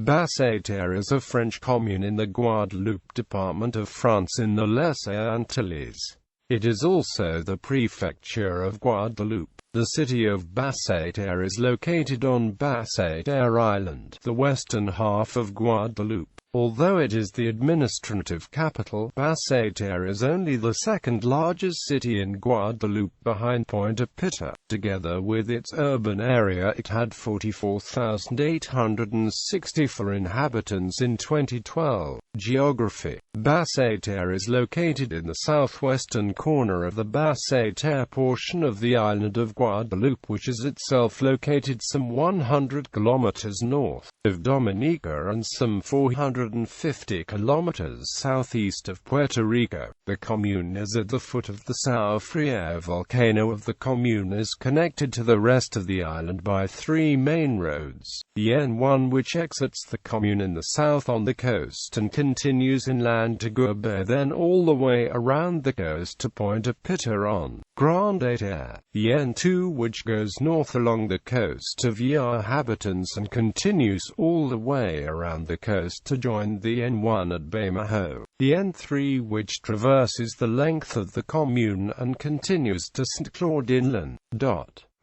Basse-Terre is a French commune in the Guadeloupe department of France in the Lesser Antilles. It is also the prefecture of Guadeloupe. The city of Basse-Terre is located on Basse-Terre Island, the western half of Guadeloupe. Although it is the administrative capital, Basse-Terre is only the second largest city in Guadeloupe behind Pointe-à-Pitre. Together with its urban area, it had 44,864 inhabitants in 2012. Geography: Basse-Terre is located in the southwestern corner of the Basse-Terre portion of the island of Guadeloupe, which is itself located some 100 kilometers north of Dominica and some 450 kilometers southeast of Puerto Rico. The commune is at the foot of the Soufriere volcano of the commune is connected to the rest of the island by three main roads. The N1, which exits the commune in the south on the coast and continues inland to Guadeloupe, then all the way around the coast to Pointe-à-Pitre on Grande Terre. The N2, which goes north along the coast to Habitants and continues all the way around the coast to join the N1 at Baie-Mahault. The N3, which traverses the length of the commune and continues to Saint-Claude inland.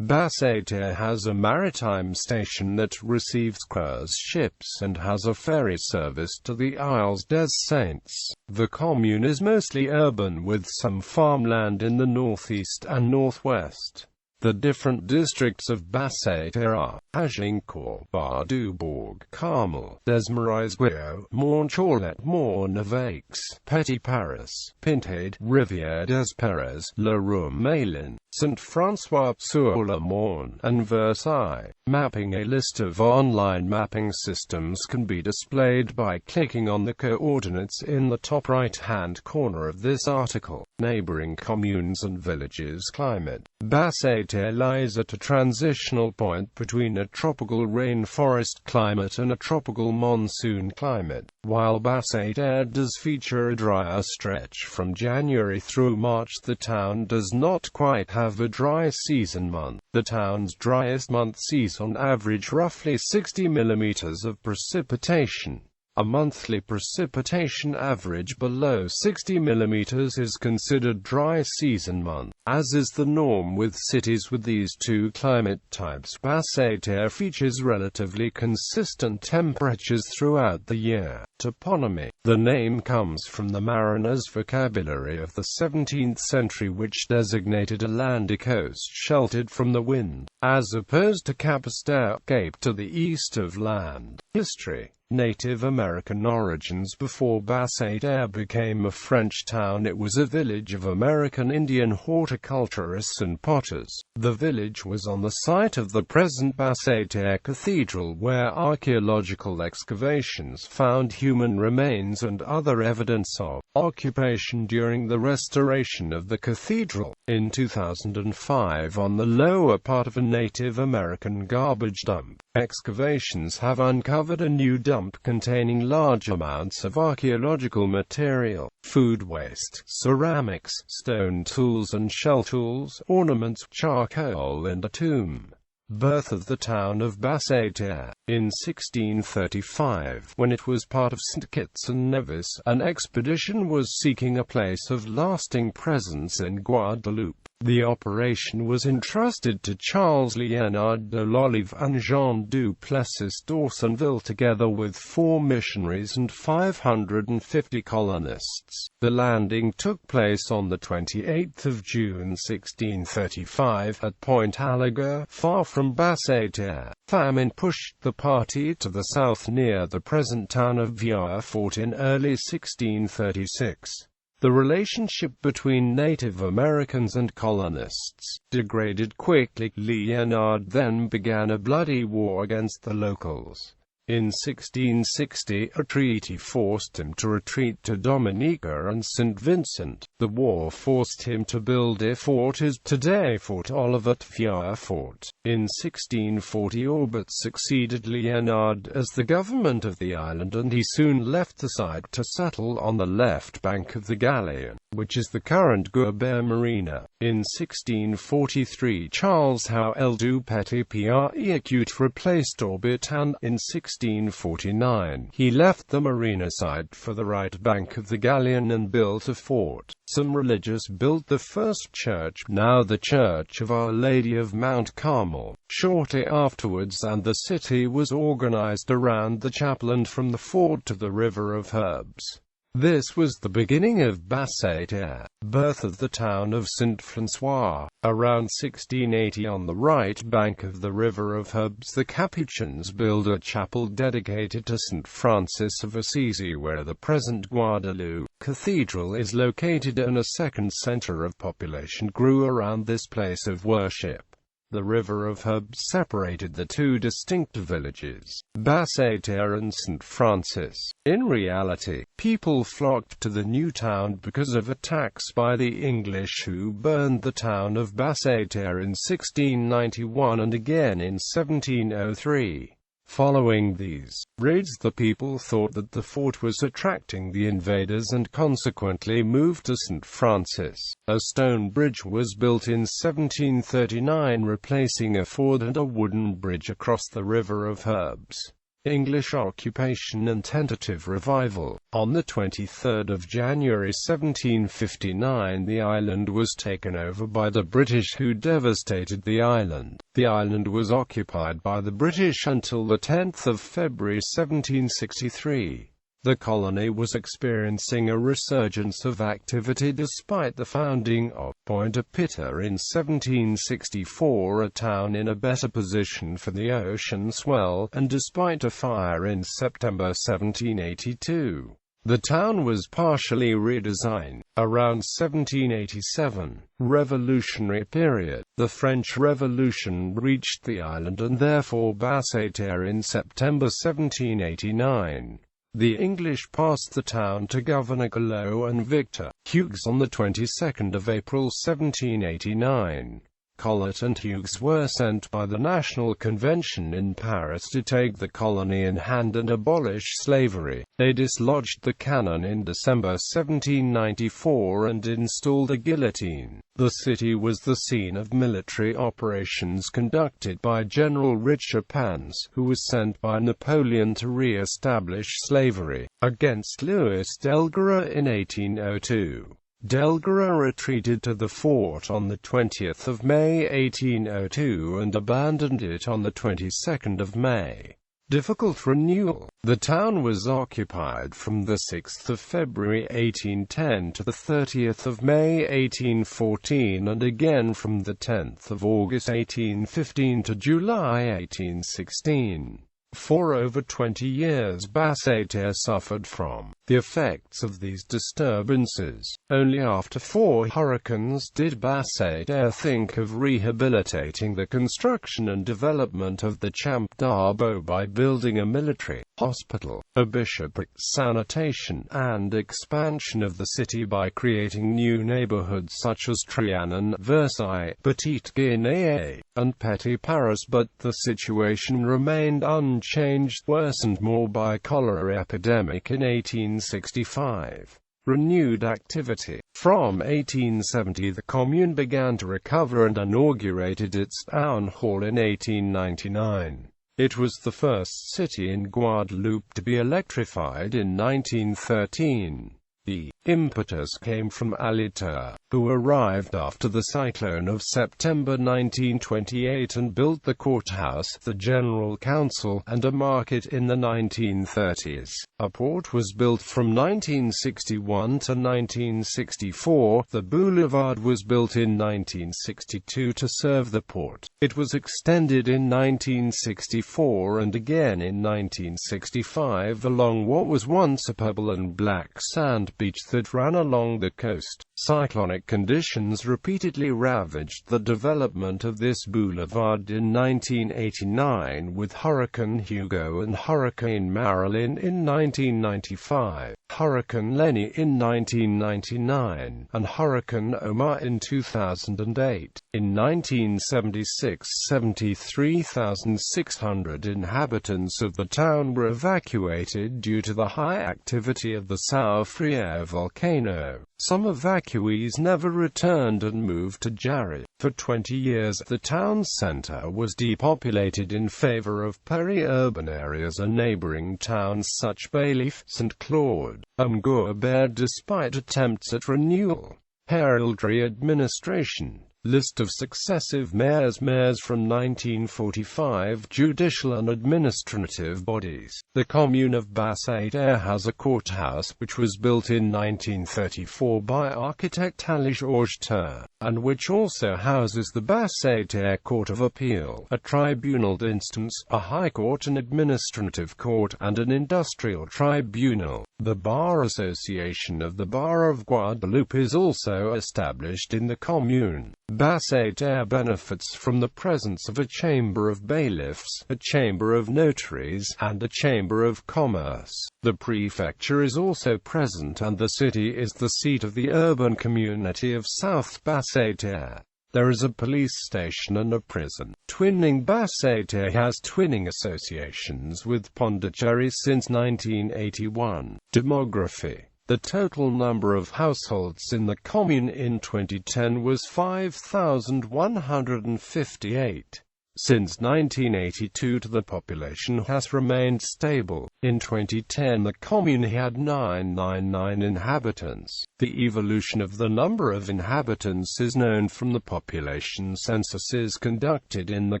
Basse-Terre has a maritime station that receives cruise ships and has a ferry service to the Isles des Saints. The commune is mostly urban with some farmland in the northeast and northwest. The different districts of Basse-Terre are Agincourt, Bar-du-Bourg, Carmel, Desmarais-Guillot, Montcholet, Morne-Évêques, Petit-Paris, Pintade, Rivière-des-Perez, Le Roux-Malin, Saint-François-sur-le-Marne, and Versailles. Mapping: a list of online mapping systems can be displayed by clicking on the coordinates in the top right-hand corner of this article. Neighboring communes and villages. Climate: Basse-Terre lies at a transitional point between a tropical rainforest climate and a tropical monsoon climate. While Basse-Terre does feature a drier stretch from January through March, the town does not quite have a dry season month. The town's driest month sees on average roughly 60 millimeters of precipitation. A monthly precipitation average below 60 mm is considered dry season month, as is the norm with cities with these two climate types. Basse-Terre features relatively consistent temperatures throughout the year. Toponymy: the name comes from the mariners' vocabulary of the 17th century, which designated a landy coast sheltered from the wind, as opposed to Capesterre, Cape to the east of land. History: Native American origins. Before Basse-Terre became a French town, it was a village of American Indian horticulturists and potters. The village was on the site of the present Basse-Terre Cathedral, where archaeological excavations found human remains and other evidence of occupation during the restoration of the cathedral. In 2005, on the lower part of a Native American garbage dump, excavations have uncovered a new dump containing large amounts of archaeological material, food waste, ceramics, stone tools and shell tools, ornaments, charcoal and a tomb. Birth of the town of Basse-Terre. In 1635, when it was part of St. Kitts and Nevis, an expedition was seeking a place of lasting presence in Guadeloupe. The operation was entrusted to Charles Léonard de l'Olive and Jean du Plessis d'Orsonville, together with 4 missionaries and 550 colonists. The landing took place on the 28th of June 1635 at Pointe-à-Pitre, far from Basse-Terre. Famine pushed the party to the south near the present town of Vieux-Fort in early 1636. The relationship between Native Americans and colonists degraded quickly. Léonard then began a bloody war against the locals. In 1660, a treaty forced him to retreat to Dominica and St. Vincent. The war forced him to build a fort as today Fort Olivet, Vieux-Fort. In 1640, Aubert succeeded Léonard as the government of the island, and he soon left the site to settle on the left bank of the Galion. which is the current Guadeloupe Marina. In 1643 Charles Howell du Petit-Piat replaced Orbit, and in 1649 he left the marina site for the right bank of the Galleon and built a fort. Some religious built the first church, now the Church of Our Lady of Mount Carmel, shortly afterwards, and the city was organized around the chapel and from the fort to the River of Herbs. This was the beginning of Basse-Terre, birth of the town of Saint Francois. Around 1680, on the right bank of the River of Herbs, the Capuchins built a chapel dedicated to St. Francis of Assisi, where the present Guadaloupe Cathedral is located, and a second center of population grew around this place of worship. The River of Herbs separated the two distinct villages, Basse-Terre and St. Francis. In reality, people flocked to the new town because of attacks by the English, who burned the town of Basse-Terre in 1691 and again in 1703. Following these raids, the people thought that the fort was attracting the invaders and consequently moved to St. Francis. A stone bridge was built in 1739, replacing a ford and a wooden bridge across the River of Herbs. English occupation and tentative revival. On the 23rd of January 1759, the island was taken over by the British, who devastated the island. The island was occupied by the British until the 10th of February 1763. The colony was experiencing a resurgence of activity despite the founding of Pointe-à-Pitre in 1764, a town in a better position for the ocean swell, and despite a fire in September 1782. The town was partially redesigned. Around 1787, Revolutionary period. The French Revolution reached the island and therefore Basse-Terre in September 1789. The English passed the town to Governor Gallo and Victor Hughes on the 22nd of April 1789. Collett and Hughes were sent by the National Convention in Paris to take the colony in hand and abolish slavery. They dislodged the cannon in December 1794 and installed a guillotine. The city was the scene of military operations conducted by General Richard Pans, who was sent by Napoleon to re-establish slavery, against Louis Delgara in 1802. Delgara retreated to the fort on the 20th of May 1802 and abandoned it on the 22nd of May. Difficult renewal. The town was occupied from the 6th of February 1810 to the 30th of May 1814 and again from the 10th of August 1815 to July 1816. For over 20 years Basse-Terre suffered from the effects of these disturbances. Only after 4 hurricanes did Basse-Terre think of rehabilitating the construction and development of the Champ d'Arbeau by building a military hospital, a bishopric, sanitation, and expansion of the city by creating new neighborhoods such as Trianon, Versailles, Petite Guinée, and Petit Paris, but the situation remained unchanged, worsened more by cholera epidemic in 1865. Renewed activity. From 1870 the commune began to recover and inaugurated its town hall in 1899. It was the first city in Guadeloupe to be electrified in 1913. The impetus came from Aliteur, who arrived after the cyclone of September 1928 and built the courthouse, the general council, and a market in the 1930s. A port was built from 1961 to 1964. The boulevard was built in 1962 to serve the port. It was extended in 1964 and again in 1965 along what was once a pebble and black sand beach that ran along the coast. Cyclonic conditions repeatedly ravaged the development of this boulevard in 1989 with Hurricane Hugo and Hurricane Marilyn in 1995, Hurricane Lenny in 1999, and Hurricane Omar in 2008. In 1976, 73,600 inhabitants of the town were evacuated due to the high activity of the South Free Sauvrière volcano. Some evacuees never returned and moved to Jarry. For 20 years, the town centre was depopulated in favour of peri-urban areas and neighbouring towns such Bailiff, St. Claude, and Guadeloupe. Despite attempts at renewal. Heraldry administration. List of successive mayors. Mayors from 1945. Judicial and administrative bodies. The commune of Basse-Terre has a courthouse, which was built in 1934 by architect Georges Terre, and which also houses the Basse-Terre Court of Appeal, a tribunal d'instance, a high court, an administrative court, and an industrial tribunal. The Bar Association of the Bar of Guadeloupe is also established in the commune. Basse-Terre benefits from the presence of a chamber of bailiffs, a chamber of notaries, and a chamber of commerce. The prefecture is also present, and the city is the seat of the urban community of South Basse-Terre. There is a police station and a prison. Twinning. Basse-Terre has twinning associations with Pondicherry since 1981. Demography. The total number of households in the commune in 2010 was 5,158. Since 1982 the population has remained stable. In 2010 the commune had 999 inhabitants. The evolution of the number of inhabitants is known from the population censuses conducted in the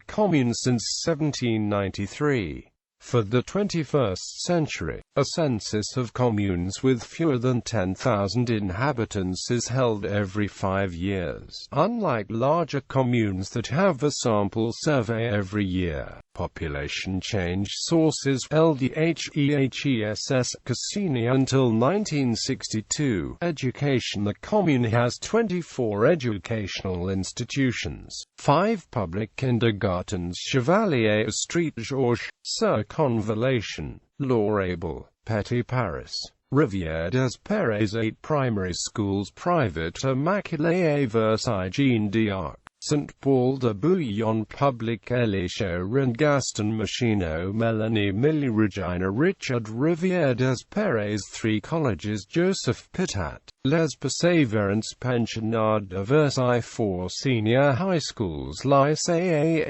commune since 1793. For the 21st century, a census of communes with fewer than 10,000 inhabitants is held every 5 years. Unlike larger communes that have a sample survey every year, population change sources LDHEHESS Cassini until 1962. Education. The commune has 24 educational institutions, 5 public kindergartens: Chevalier Street, Georges, Circonvallation, Laurable, Petit Paris, Rivière des Perets, 8 primary schools, private Immaculée Versailles, Jeanne d'Arc, St. Paul de Bouillon, Public Elisha and Gaston Machino, Melanie Millie, Regina Richard, Rivière des Perets, 3 colleges, Joseph Pitat, Les Perseverance, Pensionnat de Versailles, 4 senior high schools, Lycée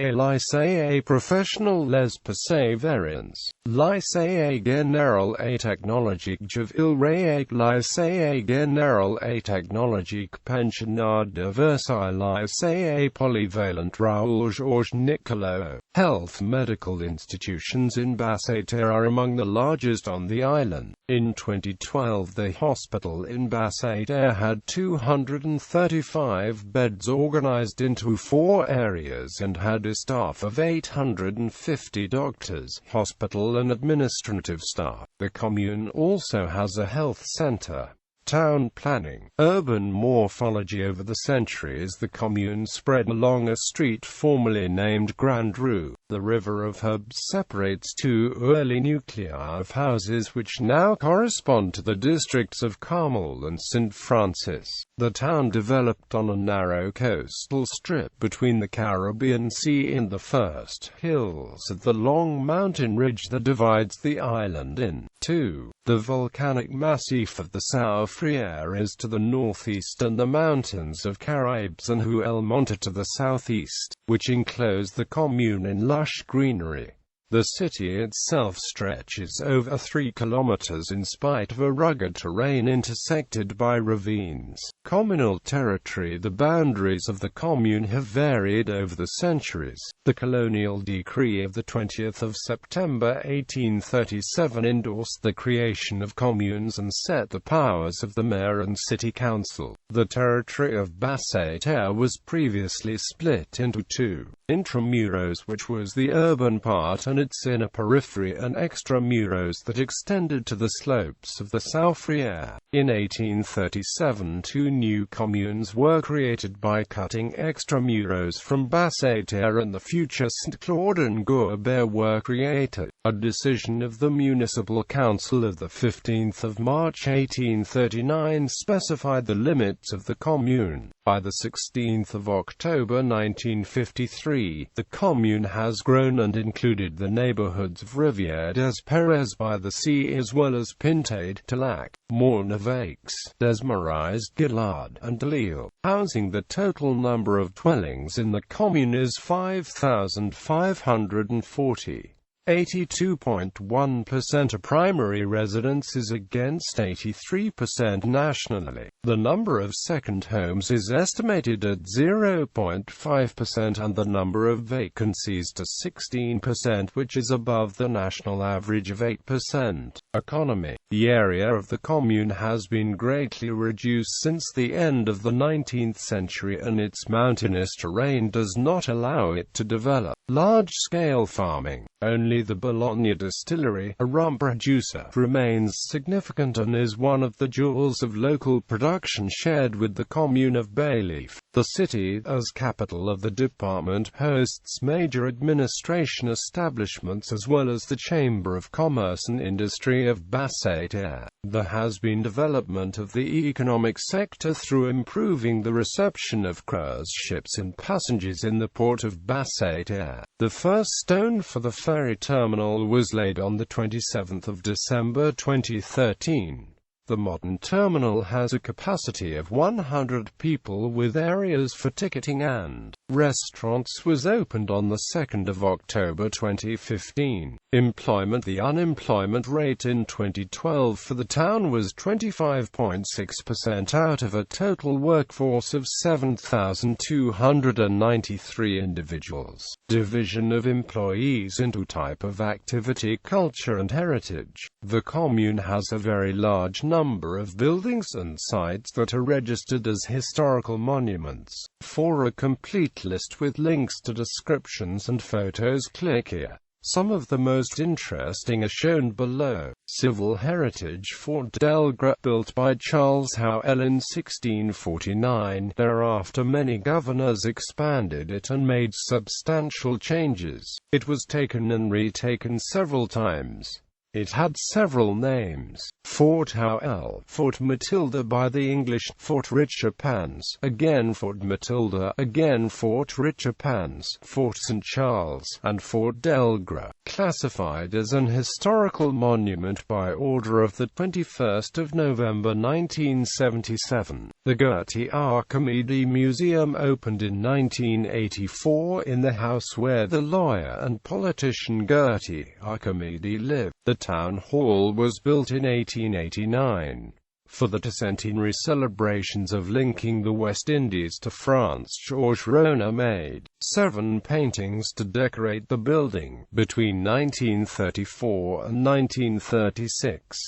Professionnel Les Perseverance, Lycée Général et Technologique Javille-Rayac, Lycée Général et Technologique, Pensionnat de Versailles, Lycée Polyvalent Raoul Georges Nicolau. Health. Medical institutions in Basse-Terre are among the largest on the island. In 2012 the hospital in Basse-Terre had 235 beds organized into 4 areas and had a staff of 850 doctors, hospital and administrative staff. The commune also has a health center. Town planning. Urban morphology. Over the centuries the commune spread along a street formerly named Grande Rue. The river of Herbes separates 2 early nuclei of houses which now correspond to the districts of Carmel and St. Francis. The town developed on a narrow coastal strip between the Caribbean Sea and the first hills of the long mountain ridge that divides the island in two. The volcanic massif of the Soufriere is to the northeast and the mountains of Caraibes and El Monte to the southeast, which enclose the commune in lush greenery. The city itself stretches over 3 kilometers in spite of a rugged terrain intersected by ravines. Communal territory. The boundaries of the commune have varied over the centuries. The colonial decree of the 20th of September 1837 endorsed the creation of communes and set the powers of the mayor and city council. The territory of Basse-Terre was previously split into 2. Intramuros, which was the urban part and its inner periphery, and extramuros that extended to the slopes of the Soufriere. In 1837 2 new communes were created by cutting extramuros from Basse-Terre, and the future St. Claude and Guadeloupe were created. A decision of the Municipal Council of 15 March 1839 specified the limits of the commune. By the 16th of October 1953, the commune has grown and included the neighborhoods of Rivière des Perez by the sea as well as Pintade, Talac, Mornevaux, Desmarais, Gillard, and Lille. Housing. The total number of dwellings in the commune is 5,540. 82.1% are primary residences against 83% nationally. The number of second homes is estimated at 0.5% and the number of vacancies to 16%, which is above the national average of 8%. Economy. The area of the commune has been greatly reduced since the end of the 19th century and its mountainous terrain does not allow it to develop large-scale farming. Only the Bologna distillery, a rum producer, remains significant and is one of the jewels of local production shared with the commune of Bailleif. The city, as capital of the department, hosts major administration establishments as well as the Chamber of Commerce and Industry of Basse-Terre. There has been development of the economic sector through improving the reception of cruise ships and passengers in the port of Basse-Terre. The first stone for the ferry terminal was laid on the 27th of December 2013. The modern terminal has a capacity of 100 people with areas for ticketing and restaurants. Was opened on the 2nd of October 2015. Employment. The unemployment rate in 2012 for the town was 25.6% out of a total workforce of 7,293 individuals. Division of employees into type of activity, culture and heritage. The commune has a very large number of buildings and sites that are registered as historical monuments. For a complete list with links to descriptions and photos, click here. Some of the most interesting are shown below. Civil heritage. Fort Delgre, built by Charles Howell in 1649. Thereafter many governors expanded it and made substantial changes. It was taken and retaken several times. It had several names. Fort Howell, Fort Matilda by the English, Fort Richeapans, again Fort Matilda, again Fort Richeapans, Fort St. Charles, and Fort Delgre. Classified as an historical monument by order of the 21st of November 1977. The Gertie Archimedes Museum opened in 1984 in the house where the lawyer and politician Gertie Archimedes lived. The town hall was built in 1889. For the centenary celebrations of linking the West Indies to France, Georges Rona made 7 paintings to decorate the building between 1934 and 1936.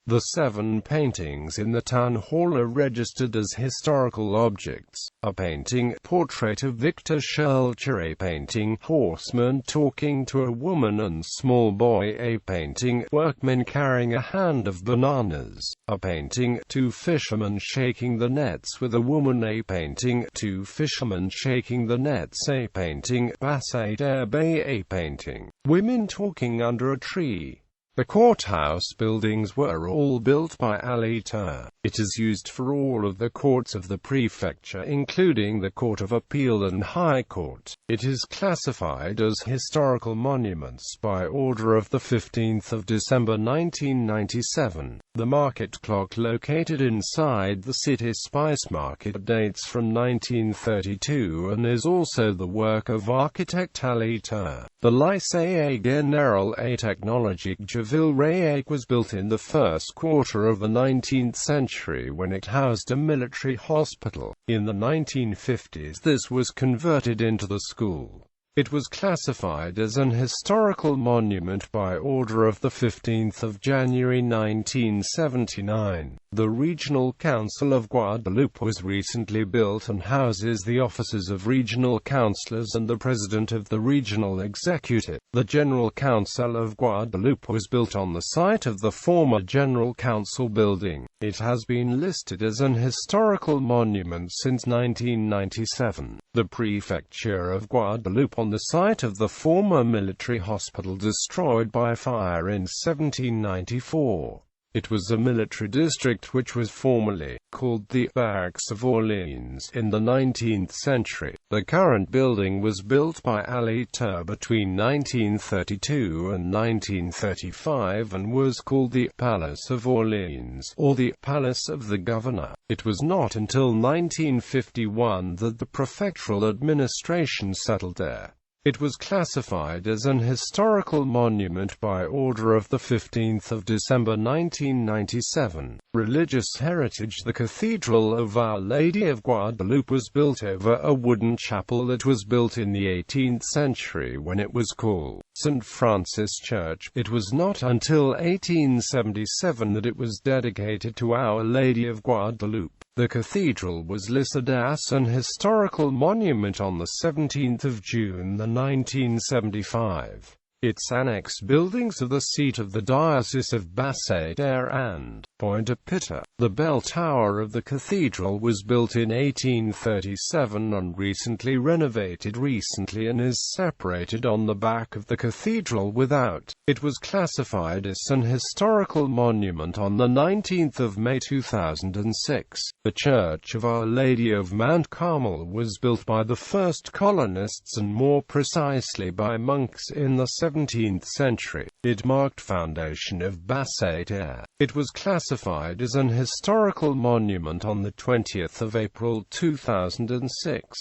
The 7 paintings in the town hall are registered as historical objects. A painting, portrait of Victor Schulcher, a painting, horseman talking to a woman and small boy, a painting, workmen carrying a hand of bananas, a painting, 2 fishermen shaking the nets with a woman, a painting, 2 fishermen shaking the nets, a painting, Basse-Terre Bay, a painting, women talking under a tree. The courthouse buildings were all built by Aliter. It is used for all of the courts of the prefecture, including the Court of Appeal and High Court. It is classified as historical monuments by order of the 15th of December 1997. The market clock located inside the city spice market dates from 1932 and is also the work of architect Aliter. The Lycée Général et Technologique Ville-Rayac was built in the first quarter of the 19th century when it housed a military hospital. In the 1950s this was converted into the school. It was classified as an historical monument by order of the 15th of January 1979. The Regional Council of Guadeloupe was recently built and houses the offices of regional councillors and the president of the regional executive. The General Council of Guadeloupe was built on the site of the former General Council building. It has been listed as an historical monument since 1997. The prefecture of Guadeloupe on the site of the former military hospital destroyed by fire in 1794. It was a military district which was formerly called the Barracks of Orleans in the 19th century. The current building was built by Ali Tur between 1932 and 1935 and was called the Palace of Orleans, or the Palace of the Governor. It was not until 1951 that the prefectural administration settled there. It was classified as an historical monument by order of 15 December 1997. Religious heritage. The Cathedral of Our Lady of Guadaloupe was built over a wooden chapel that was built in the 18th century when it was called St. Francis Church. It was not until 1877 that it was dedicated to Our Lady of Guadaloupe. The cathedral was listed as an historical monument on 17 June 1975. Its annex buildings are the seat of the Diocese of Basse-Terre and Pointe-à-Pitre. The bell tower of the cathedral was built in 1837 and recently renovated and is separated on the back of the cathedral without. It was classified as an historical monument on 19 May 2006. The Church of Our Lady of Mount Carmel was built by the first colonists and more precisely by monks in the 17th century. It marked foundation of Basse-Terre. It was classified as an historical monument on 20th April 2006.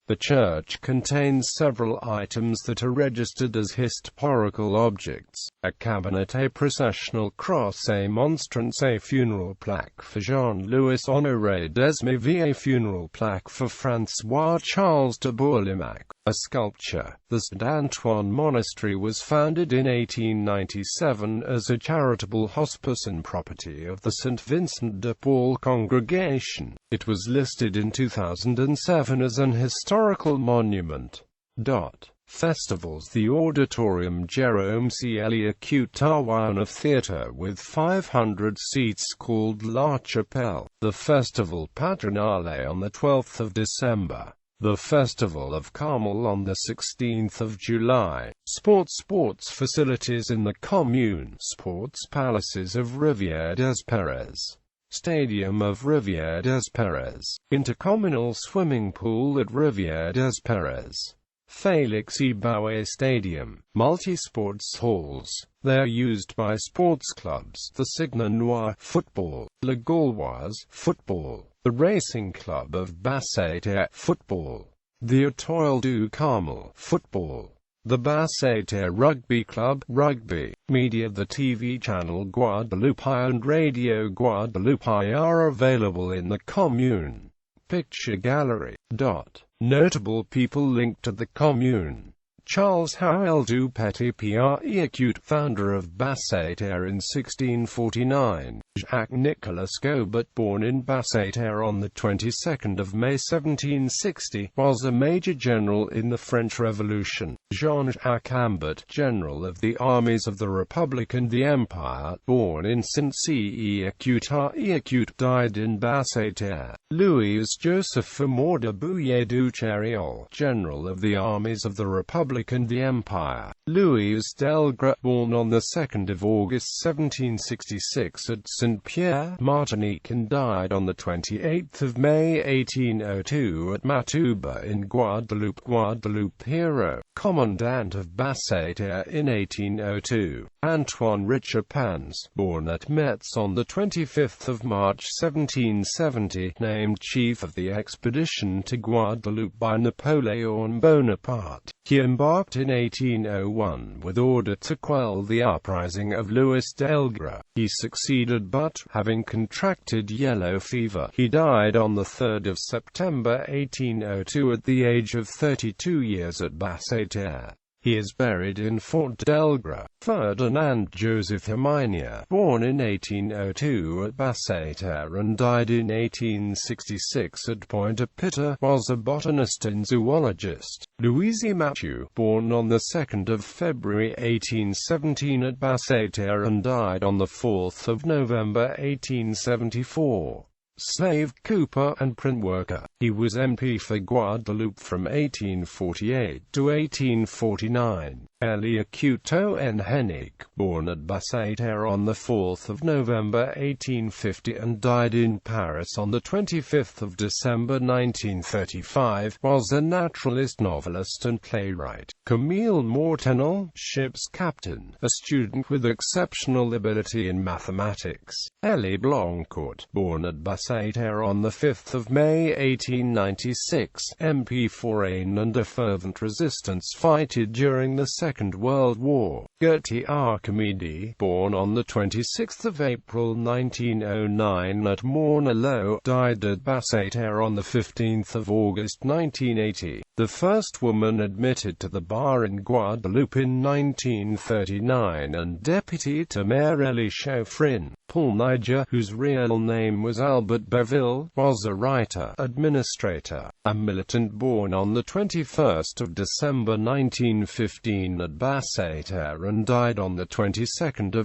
The church contains several items that are registered as historical objects: a cabinet, a processional cross, a monstrance, a funeral plaque for Jean-Louis Honoré Desmarais, a funeral plaque for François-Charles de Bourlimac, a sculpture. The St. Antoine Monastery was founded in 1897 as a charitable hospice and property of the St. Vincent de Paul congregation. It was listed in 2007 as an historical monument. Festivals. The Auditorium Jérôme Clélie Theatre with 500 seats called La Chapelle. The Festival Patronale on 12 December. The Festival of Carmel on 16 July. Sports facilities in the commune. Sports palaces of Rivière des Perez. Stadium of Rivière des Perez. Intercommunal swimming pool at Rivière des Perez. Félix Éboué Stadium. Multi-sports halls. They are used by sports clubs: the Cygne Noir football, Le Gauloise football, the Racing Club of Basse-Terre football, the Étoile du Carmel football, the Basse-Terre Rugby Club rugby. Media. The TV channel Guadaloupe and Radio Guadaloupe are available in the commune. Picture gallery. Notable people linked to the commune: Charles Howell du Petit-Acute, founder of Basse-Terre in 1649. Jacques-Nicolas Gobert, born in Basse-Terre on the 22nd of May 1760, was a major general in the French Revolution. Jean-Jacques Ambert, general of the armies of the Republic and the Empire, born in Saint-Acute, died in Basse-Terre. Louis-Joseph Amour de Bouillé du Chariol, general of the armies of the Republic and the Empire. Louis Delgras, born on 2 August 1766 at Saint-Pierre, Martinique, and died on 28 May 1802 at Matouba in Guadeloupe. Guadeloupe hero, commandant of Basse-Terre in 1802. Antoine Richard Pans, born at Metz on 25 March 1770, named chief of the expedition to Guadeloupe by Napoleon Bonaparte. He embarked in 1801 with order to quell the uprising of Louis Delgras. He succeeded, but, having contracted yellow fever, he died on 3 September 1802 at the age of 32 years at Basse-Terre. He is buried in Fort Delgras. Ferdinand Joseph Herminier, born in 1802 at Basse-Terre and died in 1866 at Pointe-à-Pitre, was a botanist and zoologist. Louise Mathieu, born on 2 February 1817 at Basse-Terre and died on 4 November 1874. Slave, cooper, and print worker. He was MP for Guadeloupe from 1848 to 1849. Elie Couteau and Hennig, born at Basse-Terre on 4 November 1850 and died in Paris on 25 December 1935, was a naturalist, novelist and playwright. Camille Mortenel, ship's captain, a student with exceptional ability in mathematics. Elie Blancourt, born at Basse-Terre on 5 May 1896, MP for Ain and a fervent resistance fighter during the Second World War. Gertie Archimedes, born on 26 April 1909 at Morne-l'Eau, died at Basse-Terre on 15 August 1980. The first woman admitted to the bar in Guadeloupe in 1939 and deputy to Mayor Elie Chauffrin. Paul Niger, whose real name was Albert Beville, was a writer, administrator, and militant born on 21 December 1915 at Basse-Terre and died on 22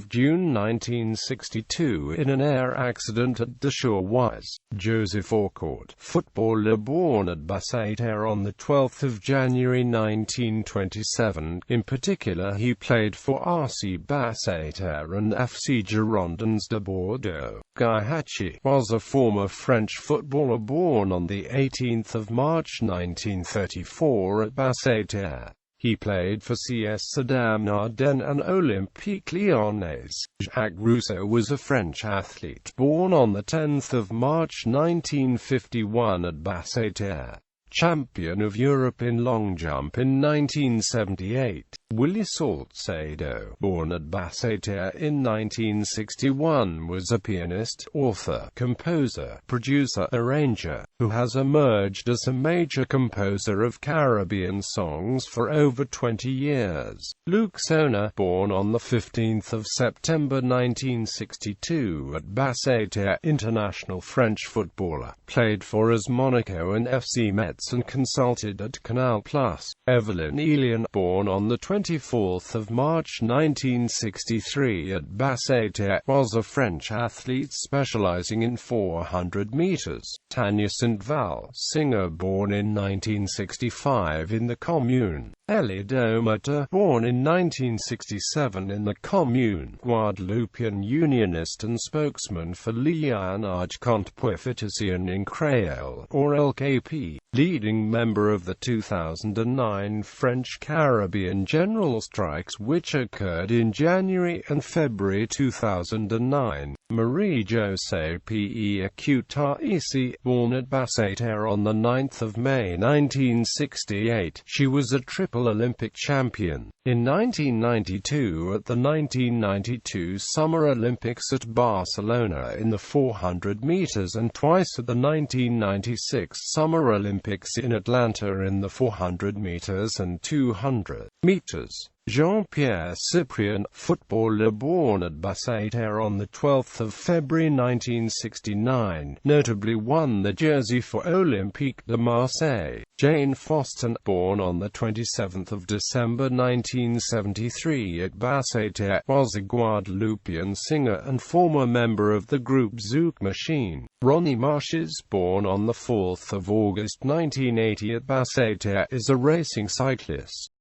June 1962 in an air accident at the Shorewise. Joseph Aucourt, footballer born at Basse-Terre on 12 January 1927. In particular, he played for RC Basse-Terre and FC Girondins de Bordeaux. Guy Hatchie was a former French footballer born on 18 March 1934 at Basse-Terre. He played for CS Sedan Ardennes and Olympique Lyonnais. Jacques Rousseau was a French athlete born on 10 March 1951 at Basse-Terre. Champion of Europe in long jump in 1978. Willy Salcedo, born at Basse-Terre in 1961, was a pianist, author, composer, producer, arranger, who has emerged as a major composer of Caribbean songs for over 20 years. Luc Sona, born on 15 September 1962 at Basse-Terre, international French footballer, played for AS Monaco and FC Metz and consulted at Canal+. Evelyn Elian, born on 24 March 1963 at Basse-Terre, was a French athlete specializing in 400 meters. Tania Saint-Val, singer born in 1965 in the Commune. Elie Domata, born in 1967 in the Commune, Guadeloupean unionist and spokesman for Lianage contre Prostitution in Creole, or LKP, leading member of the 2009 French Caribbean general strikes which occurred in January and February 2009. Marie-Josée P. Couteau, born at Basse-Terre on 9 May 1968, she was a triple Olympic champion. In 1992 at the 1992 Summer Olympics at Barcelona in the 400 meters and twice at the 1996 Summer Olympics in Atlanta in the 400 meters and 200 meters. Jean-Pierre Cyprien, footballer born at Basse-Terre on 12 February 1969, notably won the jersey for Olympique de Marseille. Jane Foster, born on 27 December 1973 at Basse-Terre, was a Guadeloupean singer and former member of the group Zouk Machine. Ronnie Marches, born on 4 August 1980 at Basse-Terre, is a racing cyclist.